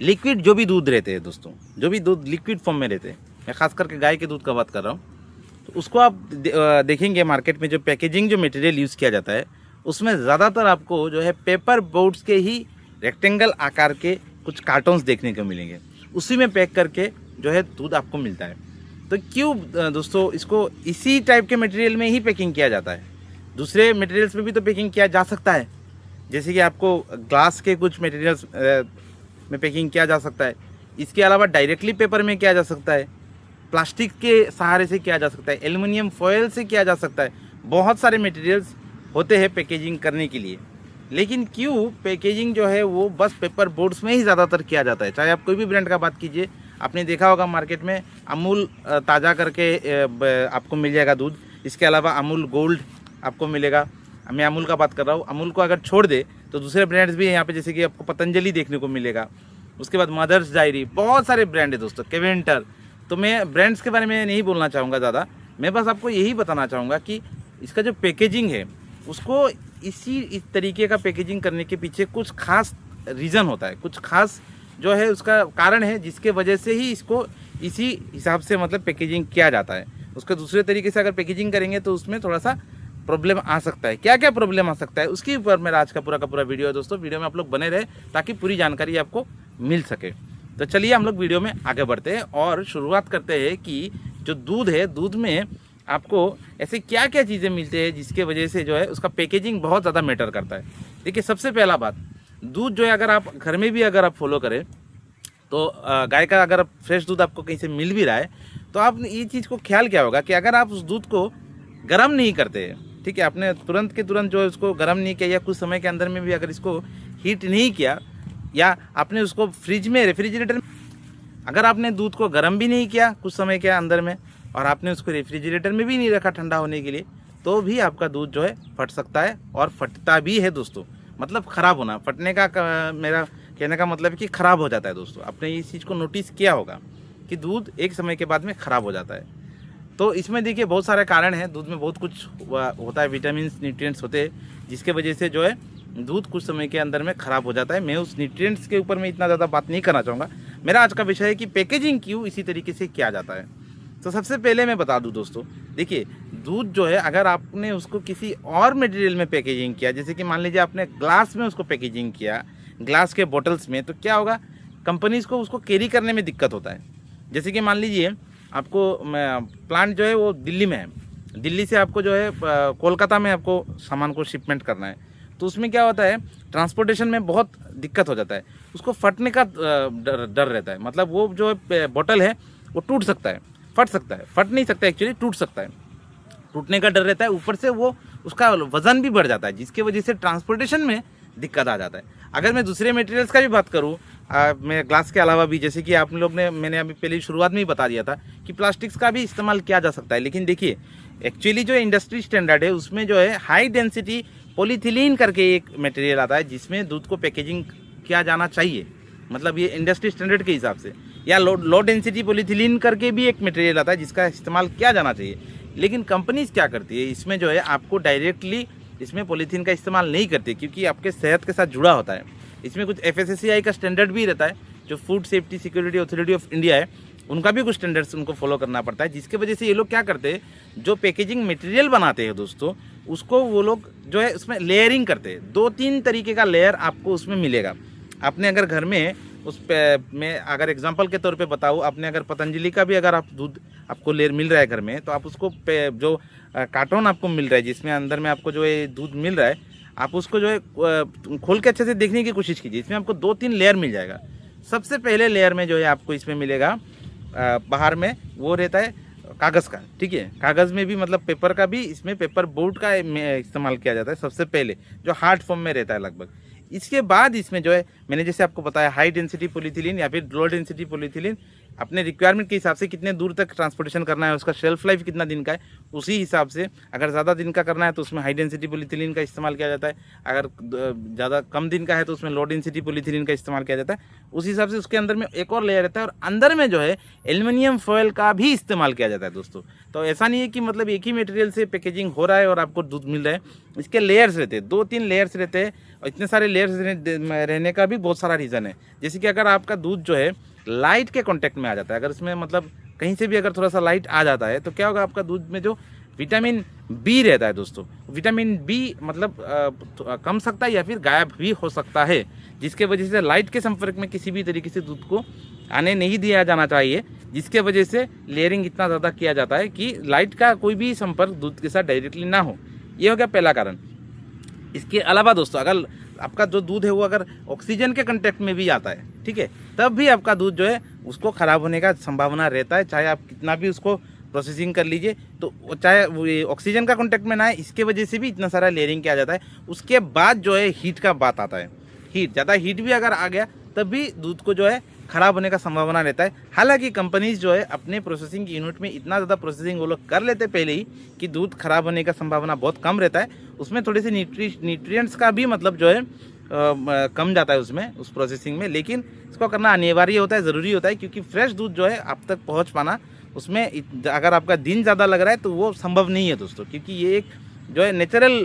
Liquid जो भी दूध रहते हैं दोस्तों, जो भी दूध लिक्विड फॉर्म में रहते हैं, मैं खास करके गाय के दूध का बात कर रहा हूँ, तो उसको आप देखेंगे मार्केट में जो पैकेजिंग जो मटेरियल यूज़ किया जाता है उसमें ज़्यादातर आपको जो है पेपर बोट्स के ही रेक्टेंगल आकार के कुछ कार्टन्स देखने को मिलेंगे, उसी में पैक करके जो है दूध आपको मिलता है। तो क्यों दोस्तों इसको इसी टाइप के मटेरियल में ही पैकिंग किया जाता है? दूसरे मटेरियल्स में भी तो पैकिंग किया जा सकता है, जैसे कि आपको ग्लास के कुछ मटेरियल्स में पैकिंग किया जा सकता है, इसके अलावा डायरेक्टली पेपर में किया जा सकता है, प्लास्टिक के सहारे से किया जा सकता है, एल्युमिनियम फॉयल से किया जा सकता है। बहुत सारे मटेरियल्स होते हैं पैकेजिंग करने के लिए, लेकिन क्यों पैकेजिंग जो है वो बस पेपर बोर्ड्स में ही ज़्यादातर किया जाता है। चाहे आप कोई भी ब्रांड का बात कीजिए, आपने देखा होगा मार्केट में अमूल ताज़ा करके आपको मिल जाएगा दूध, इसके अलावा अमूल गोल्ड आपको मिलेगा। मैं अमूल का बात कर रहा हूँ। अमूल को अगर छोड़ दे तो दूसरे ब्रांड्स भी हैं यहाँ पे, जैसे कि आपको पतंजलि देखने को मिलेगा, उसके बाद मदर्स डायरी, बहुत सारे ब्रांड है दोस्तों, केवेंटर। तो मैं ब्रांड्स के बारे में नहीं बोलना चाहूँगा ज़्यादा, मैं बस आपको यही बताना चाहूँगा कि इसका जो पैकेजिंग है उसको इस तरीके का पैकेजिंग करने के पीछे कुछ खास रीज़न होता है, कुछ खास जो है उसका कारण है, जिसके वजह से ही इसको इसी हिसाब से मतलब पैकेजिंग किया जाता है। उसके दूसरे तरीके से अगर पैकेजिंग करेंगे तो उसमें थोड़ा सा प्रॉब्लम आ सकता है। क्या क्या प्रॉब्लम आ सकता है उसके ऊपर मेरा आज का पूरा वीडियो है दोस्तों। वीडियो में आप लोग बने रहे ताकि पूरी जानकारी आपको मिल सके। तो चलिए हम लोग वीडियो में आगे बढ़ते हैं और शुरुआत करते हैं कि जो दूध है, दूध में आपको ऐसे क्या क्या चीज़ें मिलती है जिसके वजह से जो है उसका पैकेजिंग बहुत ज़्यादा मैटर करता है। देखिए, सबसे पहला बात, दूध जो है अगर आप घर में भी अगर आप फॉलो करें तो गाय का अगर फ्रेश दूध आपको कहीं से मिल भी रहा है तो आप ये चीज़ को ख्याल क्या होगा कि अगर आप उस दूध को गर्म नहीं करते, ठीक है, आपने तुरंत के तुरंत जो है उसको गर्म नहीं किया या कुछ समय के अंदर में भी अगर इसको हीट नहीं किया, या आपने उसको फ्रिज में रेफ्रिजरेटर में, अगर आपने दूध को गर्म भी नहीं किया कुछ समय के अंदर में और आपने उसको रेफ्रिजरेटर में भी नहीं रखा ठंडा होने के लिए, तो भी आपका दूध जो है फट सकता है और फटता भी है दोस्तों। मतलब ख़राब होना, फटने का मेरा कहने का मतलब है कि ख़राब हो जाता है दोस्तों। आपने इस चीज़ को नोटिस किया होगा कि दूध एक समय के बाद में ख़राब हो जाता है। तो इसमें देखिए बहुत सारे कारण हैं, दूध में बहुत कुछ होता है, विटामिन न्यूट्रिएंट्स होते हैं जिसके वजह से जो है दूध कुछ समय के अंदर में ख़राब हो जाता है। मैं उस न्यूट्रिएंट्स के ऊपर में इतना ज़्यादा बात नहीं करना चाहूँगा। मेरा आज का विषय है कि पैकेजिंग क्यों इसी तरीके से किया जाता है। तो सबसे पहले मैं बता दूं दोस्तों, देखिए दूध जो है अगर आपने उसको किसी और मटेरियल में पैकेजिंग किया, जैसे कि मान लीजिए आपने ग्लास में उसको पैकेजिंग किया, ग्लास के बॉटल्स में, तो क्या होगा, कंपनीज़ को उसको कैरी करने में दिक्कत होता है। जैसे कि मान लीजिए आपको प्लांट जो है वो दिल्ली में है, दिल्ली से आपको जो है कोलकाता में आपको सामान को शिपमेंट करना है, तो उसमें क्या होता है, ट्रांसपोर्टेशन में बहुत दिक्कत हो जाता है, उसको फटने का डर रहता है। मतलब वो जो बॉटल है वो टूट सकता है, फट सकता है, फट नहीं सकता एक्चुअली, टूट सकता है, टूटने का डर रहता है। ऊपर से वो उसका वज़न भी बढ़ जाता है जिसके वजह से ट्रांसपोर्टेशन में दिक्कत आ जाता है। अगर मैं दूसरे मटेरियल्स का भी बात करूँ, मैं ग्लास के अलावा भी, जैसे कि आप लोग ने, मैंने अभी पहले शुरुआत में ही बता दिया था कि प्लास्टिक्स का भी इस्तेमाल किया जा सकता है। लेकिन देखिए एक्चुअली जो इंडस्ट्री स्टैंडर्ड है उसमें जो है हाई डेंसिटी पॉलीथिलीन करके एक मटेरियल आता है जिसमें दूध को पैकेजिंग किया जाना चाहिए, मतलब ये इंडस्ट्री स्टैंडर्ड के हिसाब से, या लो डेंसिटी पॉलीथिलीन करके भी एक मटेरियल आता है जिसका इस्तेमाल किया जाना चाहिए। लेकिन कंपनीज क्या करती है, इसमें जो है आपको डायरेक्टली इसमें पॉलीथीन का इस्तेमाल नहीं करती, क्योंकि आपके सेहत के साथ जुड़ा होता है। इसमें कुछ FSSAI का स्टैंडर्ड भी रहता है, जो food safety security authority of India है, उनका भी कुछ स्टैंडर्ड्स उनको फॉलो करना पड़ता है, जिसके वजह से ये लोग क्या करते हैं, जो पैकेजिंग मटेरियल बनाते हैं दोस्तों, उसको वो लोग जो है उसमें लेयरिंग करते हैं। 2-3 तरीके का लेयर आपको उसमें मिलेगा। आपने अगर घर में उस पे मैं अगर एग्जांपल के तौर पे बताऊँ, आपने अगर पतंजलि का भी अगर आप दूध आपको लेयर मिल रहा है घर में, तो आप उसको जो कार्टन आपको मिल रहा है जिसमें अंदर में आपको जो है दूध मिल रहा है, आप उसको जो है खोल के अच्छे से देखने की कोशिश कीजिए। इसमें आपको 2-3 लेयर मिल जाएगा। सबसे पहले लेयर में जो है आपको इसमें मिलेगा, बाहर में वो रहता है कागज़ का, ठीक है, कागज़ में भी मतलब पेपर का भी, इसमें पेपर बोर्ड का इस्तेमाल किया जाता है सबसे पहले, जो हार्ड फॉर्म में रहता है लगभग। इसके बाद इसमें जो है मैंने जैसे आपको बताया हाई डेंसिटी पॉलीथिलीन या फिर लो डेंसिटी पॉलीथिलीन, अपने रिक्वायरमेंट के हिसाब से कितने दूर तक ट्रांसपोर्टेशन करना है, उसका शेल्फ लाइफ कितना दिन का है, उसी हिसाब से अगर ज़्यादा दिन का करना है तो उसमें हाई डेंसिटी पॉलीथिलीन का इस्तेमाल किया जाता है, अगर ज़्यादा कम दिन का है तो उसमें लो डेंसिटी पॉलीथिलीन का इस्तेमाल किया जाता है। उस हिसाब से उसके अंदर में एक और लेयर रहता है, और अंदर में जो है एल्युमिनियम फॉयल का भी इस्तेमाल किया जाता है दोस्तों। तो ऐसा नहीं है कि मतलब एक ही मटेरियल से पैकेजिंग हो रहा है और आपको दूध मिल रहा है, इसके लेयर्स रहते हैं, 2-3 लेयर्स रहते हैं। और इतने सारे लेयर्स रहने का भी बहुत सारा रीज़न है। जैसे कि अगर आपका दूध जो है लाइट के कांटेक्ट में आ जाता है, अगर इसमें मतलब कहीं से भी अगर थोड़ा सा लाइट आ जाता है तो क्या होगा, आपका दूध में जो विटामिन बी रहता है दोस्तों, विटामिन बी मतलब कम सकता है या फिर गायब भी हो सकता है, जिसके वजह से लाइट के संपर्क में किसी भी तरीके से दूध को आने नहीं दिया जाना चाहिए, जिसके वजह से लेयरिंग इतना ज़्यादा किया जाता है कि लाइट का कोई भी संपर्क दूध के साथ डायरेक्टली ना हो। ये हो गया पहला कारण। इसके अलावा दोस्तों, अगर आपका जो दूध है वो अगर ऑक्सीजन के कांटेक्ट में भी आता है, ठीक है, तब भी आपका दूध जो है उसको ख़राब होने का संभावना रहता है, चाहे आप कितना भी उसको प्रोसेसिंग कर लीजिए। तो चाहे वो ऑक्सीजन का कांटेक्ट में ना है, इसके वजह से भी इतना सारा लेयरिंग किया जाता है। उसके बाद जो है हीट का बात आता है, हीट ज़्यादा हीट भी अगर आ गया तब भी दूध को जो है ख़राब होने का संभावना रहता है। हालांकि कंपनीज जो है अपने प्रोसेसिंग यूनिट में इतना ज़्यादा प्रोसेसिंग वो लोग कर लेते पहले ही कि दूध ख़राब होने का संभावना बहुत कम रहता है। उसमें थोड़े से न्यूट्रिएंट्स का भी मतलब जो है कम जाता है उसमें, उस प्रोसेसिंग में, लेकिन इसको करना अनिवार्य होता है, ज़रूरी होता है, क्योंकि फ्रेश दूध जो है आप तक पहुँच पाना, उसमें अगर आपका दिन ज़्यादा लग रहा है तो वो संभव नहीं है दोस्तों, क्योंकि ये एक जो है नेचुरल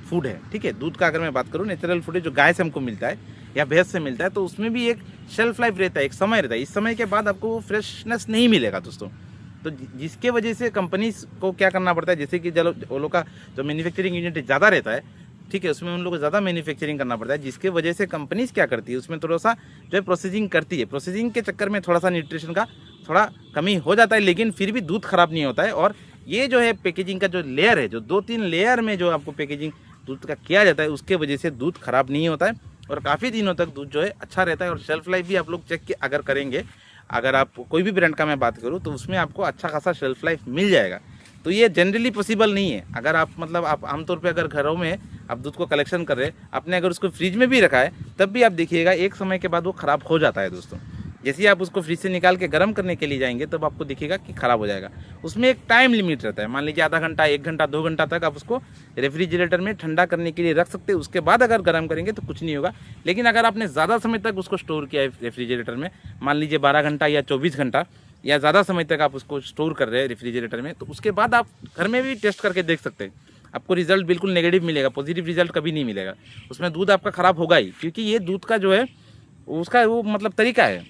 फूड है, ठीक है। दूध का अगर मैं बात करूँ, नेचुरल फूड है जो गाय से हमको मिलता है या भैंस से मिलता है, तो उसमें भी एक शेल्फ लाइफ रहता है, एक समय रहता है। इस समय के बाद आपको वो फ्रेशनेस नहीं मिलेगा दोस्तों। तो जिसके वजह से कंपनीज को क्या करना पड़ता है, जैसे कि चलो वो लोग का जो मैन्युफैक्चरिंग यूनिट ज़्यादा रहता है, ठीक है, उसमें उन लोगों को ज़्यादा मैन्युफैक्चरिंग करना पड़ता है, जिसके वजह से कंपनीज क्या करती है, उसमें थोड़ा सा जो है प्रोसेसिंग करती है। प्रोसेसिंग के चक्कर में थोड़ा सा न्यूट्रिशन का थोड़ा कमी हो जाता है, लेकिन फिर भी दूध ख़राब नहीं होता है। और ये जो है पैकेजिंग का जो लेयर है, जो 2-3 लेयर में जो आपको पैकेजिंग दूध का किया जाता है, उसके वजह से दूध ख़राब नहीं होता है और काफ़ी दिनों तक दूध जो है अच्छा रहता है। और शेल्फ लाइफ भी आप लोग चेक अगर करेंगे, अगर आप कोई भी ब्रांड का मैं बात करूँ तो उसमें आपको अच्छा खासा शेल्फ लाइफ मिल जाएगा। तो ये जनरली पॉसिबल नहीं है। अगर आप मतलब आप आमतौर पे अगर घरों में आप दूध को कलेक्शन कर रहे हैं, आपने अगर उसको फ्रिज में भी रखा है, तब भी आप देखिएगा एक समय के बाद वो ख़राब हो जाता है दोस्तों। जैसे ही आप उसको फ्रिज से निकाल के गर्म करने के लिए जाएंगे, तब आपको दिखेगा कि ख़राब हो जाएगा। उसमें एक टाइम लिमिट रहता है, मान लीजिए आधा घंटा, 1 घंटा, 2 घंटा तक आप उसको रेफ्रिजरेटर में ठंडा करने के लिए रख सकते हैं। उसके बाद अगर गर्म करेंगे तो कुछ नहीं होगा। लेकिन अगर आपने ज़्यादा समय तक उसको स्टोर किया है रेफ्रिजरेटर में, मान लीजिए 12 घंटा या 24 घंटा या ज़्यादा समय तक आप उसको स्टोर कर रहे हैं रेफ्रिजरेटर में, तो उसके बाद आप घर में भी टेस्ट करके देख सकते हैं। आपको रिजल्ट बिल्कुल नेगेटिव मिलेगा, पॉजिटिव रिजल्ट कभी नहीं मिलेगा। उसमें दूध आपका ख़राब होगा ही, क्योंकि ये दूध का जो है उसका वो मतलब तरीका है,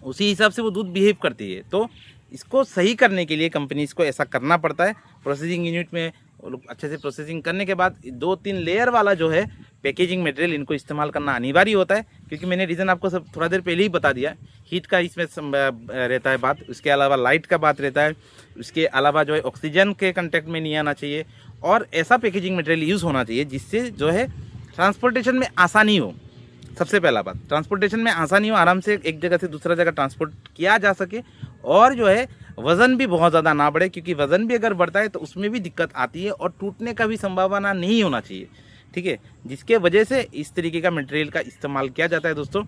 उसी हिसाब से वो दूध बिहेव करती है। तो इसको सही करने के लिए कंपनीज़ को ऐसा करना पड़ता है। प्रोसेसिंग यूनिट में वो लोग अच्छे से प्रोसेसिंग करने के बाद 2-3 लेयर वाला जो है पैकेजिंग मटेरियल इनको इस्तेमाल करना अनिवार्य होता है, क्योंकि मैंने रीज़न आपको सब थोड़ा देर पहले ही बता दिया। हीट का इसमें रहता है बात, उसके अलावा लाइट का बात रहता है, उसके अलावा जो है ऑक्सीजन के कंटेक्ट में नहीं आना चाहिए, और ऐसा पैकेजिंग मटेरियल यूज़ होना चाहिए जिससे जो है ट्रांसपोर्टेशन में आसानी हो। सबसे पहला बात, ट्रांसपोर्टेशन में आसानी हो, आराम से एक जगह से दूसरा जगह ट्रांसपोर्ट किया जा सके, और जो है वज़न भी बहुत ज़्यादा ना बढ़े, क्योंकि वज़न भी अगर बढ़ता है तो उसमें भी दिक्कत आती है और टूटने का भी संभावना नहीं होना चाहिए, ठीक है। जिसके वजह से इस तरीके का मटेरियल का इस्तेमाल किया जाता है दोस्तों।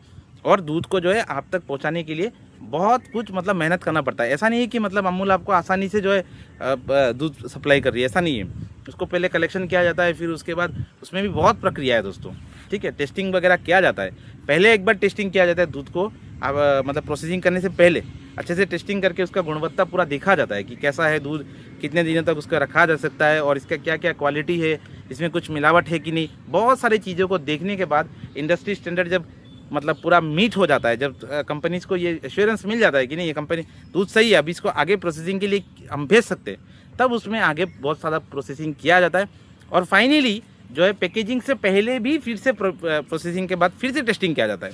और दूध को जो है आप तक पहुंचाने के लिए बहुत कुछ मतलब मेहनत करना पड़ता है। ऐसा नहीं है कि मतलब अमूल आपको आसानी से जो है दूध सप्लाई कर रही है, ऐसा नहीं है। उसको पहले कलेक्शन किया जाता है, फिर उसके बाद उसमें भी बहुत प्रक्रिया है दोस्तों, ठीक है। टेस्टिंग वगैरह किया जाता है, पहले एक बार टेस्टिंग किया जाता है दूध को, मतलब प्रोसेसिंग करने से पहले अच्छे से टेस्टिंग करके उसका गुणवत्ता पूरा देखा जाता है कि कैसा है दूध, कितने दिनों तक उसका रखा जा सकता है, और इसका क्या क्या क्वालिटी है, इसमें कुछ मिलावट है कि नहीं। बहुत सारी चीज़ों को देखने के बाद इंडस्ट्री स्टैंडर्ड जब मतलब पूरा मीट हो जाता है, जब कंपनीज़ को ये एश्योरेंस मिल जाता है कि नहीं ये कंपनी दूध सही है, अभी इसको आगे प्रोसेसिंग के लिए हम भेज सकते हैं, तब उसमें आगे बहुत सारा प्रोसेसिंग किया जाता है। और फाइनली जो है पैकेजिंग से पहले भी फिर से प्रोसेसिंग के बाद फिर से टेस्टिंग किया जाता है,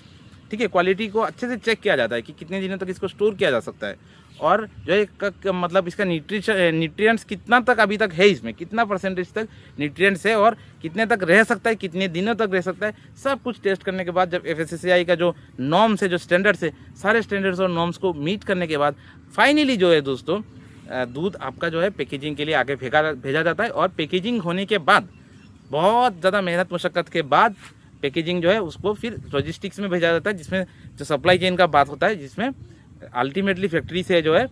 ठीक है। क्वालिटी को अच्छे से चेक किया जाता है कि कितने दिनों तक इसको स्टोर किया जा सकता है, और जो है मतलब इसका न्यूट्रिएंट्स कितना तक अभी तक है, इसमें कितना परसेंटेज तक न्यूट्रिएंट्स है, और कितने तक रह सकता है, कितने दिनों तक रह सकता है, सब कुछ टेस्ट करने के बाद जब FSSAI का जो नॉर्म्स है, जो स्टैंडर्ड्स है, सारे स्टैंडर्ड्स और नॉर्म्स को मीट करने के बाद फाइनली जो है दोस्तों दूध आपका जो है पैकेजिंग के लिए आगे भेजा जाता है। और पैकेजिंग होने के बाद बहुत ज़्यादा मेहनत मशक्क़त के बाद पैकेजिंग जो है उसको फिर लॉजिस्टिक्स में भेजा जाता है, जिसमें जो सप्लाई चेन का बात होता है, जिसमें अल्टीमेटली फैक्ट्री से जो है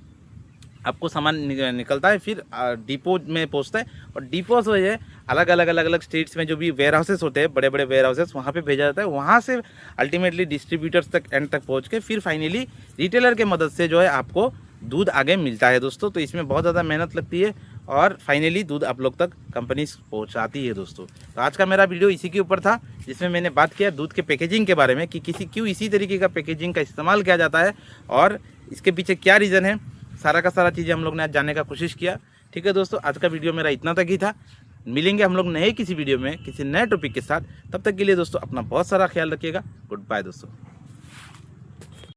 आपको सामान निकलता है, फिर डिपो में पहुंचता है, और डिपो से जो है अलग अलग स्टेट्स में जो भी वेयर हाउसेस होते हैं, बड़े बड़े वेयर हाउसेस, वहाँ पे भेजा जाता है। वहाँ से अल्टीमेटली डिस्ट्रीब्यूटर्स तक एंड तक पहुँच के फिर फाइनली रिटेलर के मदद से जो है आपको दूध आगे मिलता है दोस्तों। तो इसमें बहुत ज़्यादा मेहनत लगती है और फाइनली दूध आप लोग तक कंपनी पहुंचाती है दोस्तों। तो आज का मेरा वीडियो इसी के ऊपर था, जिसमें मैंने बात किया दूध के पैकेजिंग के बारे में कि क्यों इसी तरीके का पैकेजिंग का इस्तेमाल किया जाता है और इसके पीछे क्या रीज़न है। सारा का सारा चीज़ें हम लोग ने आज जानने का कोशिश किया। ठीक है दोस्तों, आज का वीडियो मेरा इतना तक ही था। मिलेंगे हम लोग नए किसी वीडियो में किसी नए टॉपिक के साथ। तब तक के लिए दोस्तों अपना बहुत सारा ख्याल रखिएगा। गुड बाय दोस्तों।